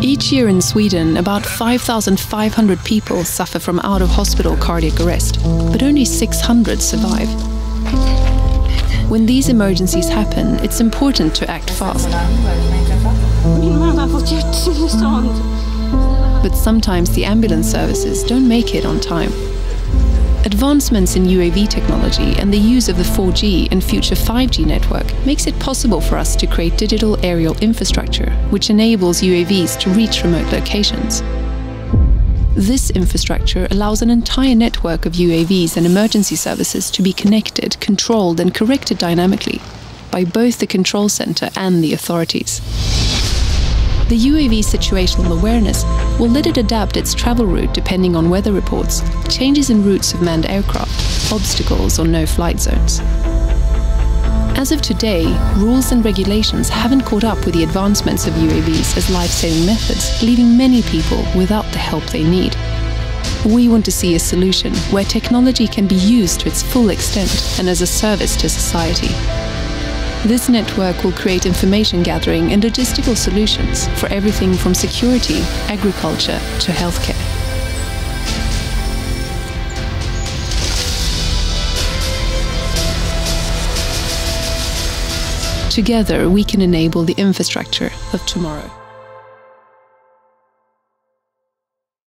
Each year in Sweden, about 5,500 people suffer from out-of-hospital cardiac arrest, but only 600 survive. When these emergencies happen, it's important to act fast. But sometimes the ambulance services don't make it on time. Advancements in UAV technology and the use of the 4G and future 5G network makes it possible for us to create digital aerial infrastructure, which enables UAVs to reach remote locations. This infrastructure allows an entire network of UAVs and emergency services to be connected, controlled and corrected dynamically by both the control center and the authorities. The UAV situational awareness will let it adapt its travel route depending on weather reports, changes in routes of manned aircraft, obstacles or no-flight zones. As of today, rules and regulations haven't caught up with the advancements of UAVs as life-saving methods, leaving many people without the help they need. We want to see a solution where technology can be used to its full extent and as a service to society. This network will create information gathering and logistical solutions for everything from security, agriculture to healthcare. Together, we can enable the infrastructure of tomorrow.